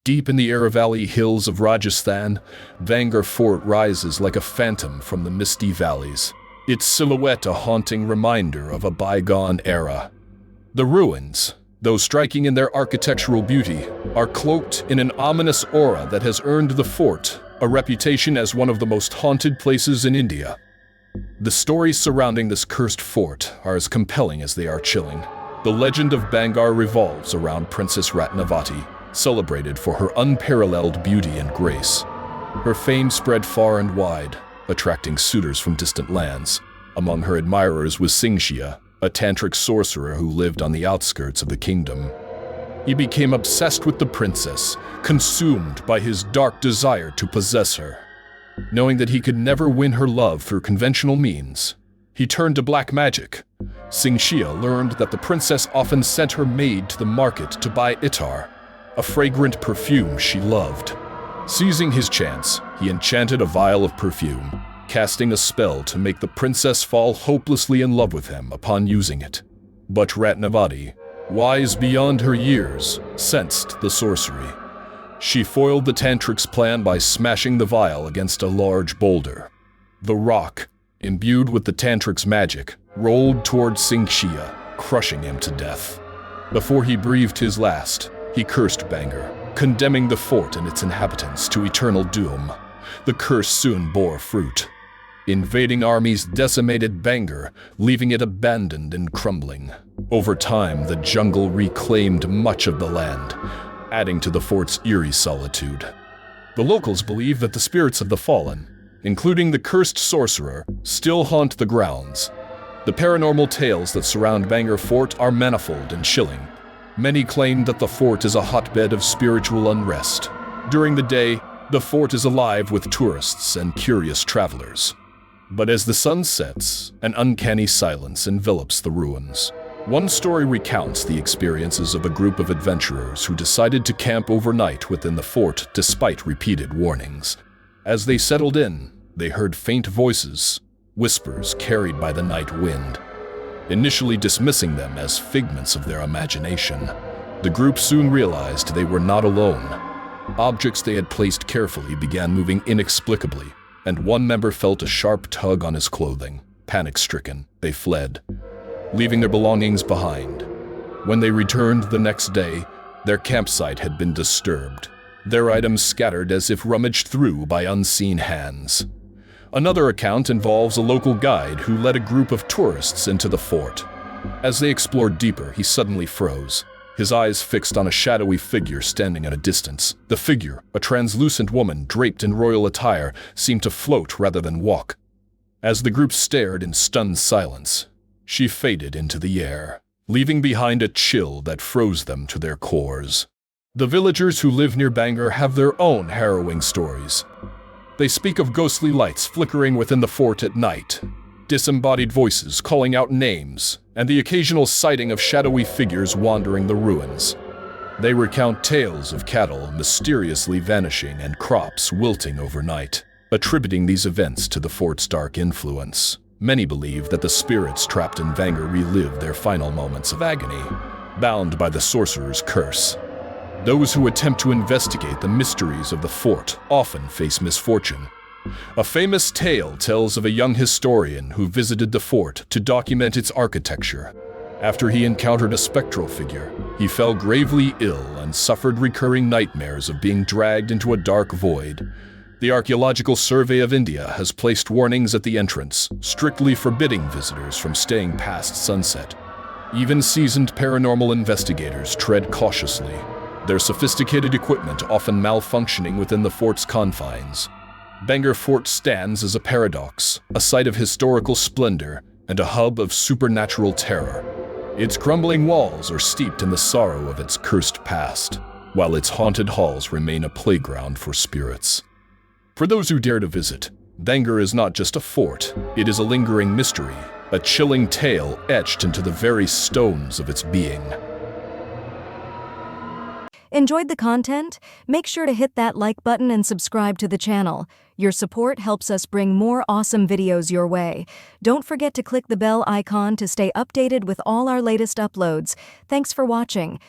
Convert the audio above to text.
Deep in the Aravalli hills of Rajasthan, Bhangarh Fort rises like a phantom from the misty valleys, its silhouette a haunting reminder of a bygone era. The ruins, though striking in their architectural beauty, are cloaked in an ominous aura that has earned the fort a reputation as one of the most haunted places in India. The stories surrounding this cursed fort are as compelling as they are chilling. The legend of Bhangarh revolves around Princess Ratnavati, celebrated for her unparalleled beauty and grace. Her fame spread far and wide, attracting suitors from distant lands. Among her admirers was Singhia, a tantric sorcerer who lived on the outskirts of the kingdom. He became obsessed with the princess, consumed by his dark desire to possess her. Knowing that he could never win her love through conventional means, he turned to black magic. Singhia learned that the princess often sent her maid to the market to buy ittar, a fragrant perfume she loved. Seizing his chance, he enchanted a vial of perfume, casting a spell to make the princess fall hopelessly in love with him upon using it. But Ratnavati, wise beyond her years, sensed the sorcery. She foiled the tantric's plan by smashing the vial against a large boulder. The rock, imbued with the tantric's magic, rolled toward Singhia, crushing him to death. Before he breathed his last, he cursed Bhangarh, condemning the fort and its inhabitants to eternal doom. The curse soon bore fruit. Invading armies decimated Bhangarh, leaving it abandoned and crumbling. Over time, the jungle reclaimed much of the land, adding to the fort's eerie solitude. The locals believe that the spirits of the fallen, including the cursed sorcerer, still haunt the grounds. The paranormal tales that surround Bhangarh Fort are manifold and chilling. Many claim that the fort is a hotbed of spiritual unrest. During the day, the fort is alive with tourists and curious travelers. But as the sun sets, an uncanny silence envelops the ruins. One story recounts the experiences of a group of adventurers who decided to camp overnight within the fort despite repeated warnings. As they settled in, they heard faint voices, whispers carried by the night wind. Initially dismissing them as figments of their imagination, the group soon realized they were not alone. Objects they had placed carefully began moving inexplicably, and one member felt a sharp tug on his clothing. Panic-stricken, they fled, leaving their belongings behind. When they returned the next day, their campsite had been disturbed, their items scattered as if rummaged through by unseen hands. Another account involves a local guide who led a group of tourists into the fort. As they explored deeper, he suddenly froze, his eyes fixed on a shadowy figure standing at a distance. The figure, a translucent woman draped in royal attire, seemed to float rather than walk. As the group stared in stunned silence, she faded into the air, leaving behind a chill that froze them to their cores. The villagers who live near Bhangarh have their own harrowing stories. They speak of ghostly lights flickering within the fort at night, disembodied voices calling out names, and the occasional sighting of shadowy figures wandering the ruins. They recount tales of cattle mysteriously vanishing and crops wilting overnight, attributing these events to the fort's dark influence. Many believe that the spirits trapped in Bhangarh relive their final moments of agony, bound by the sorcerer's curse. Those who attempt to investigate the mysteries of the fort often face misfortune. A famous tale tells of a young historian who visited the fort to document its architecture. After he encountered a spectral figure, he fell gravely ill and suffered recurring nightmares of being dragged into a dark void. The Archaeological Survey of India has placed warnings at the entrance, strictly forbidding visitors from staying past sunset. Even seasoned paranormal investigators tread cautiously, their sophisticated equipment often malfunctioning within the fort's confines. Bhangarh Fort stands as a paradox, a site of historical splendor and a hub of supernatural terror. Its crumbling walls are steeped in the sorrow of its cursed past, while its haunted halls remain a playground for spirits. For those who dare to visit, Bhangarh is not just a fort, it is a lingering mystery, a chilling tale etched into the very stones of its being. Enjoyed the content? Make sure to hit that like button and subscribe to the channel. Your support helps us bring more awesome videos your way. Don't forget to click the bell icon to stay updated with all our latest uploads. Thanks for watching.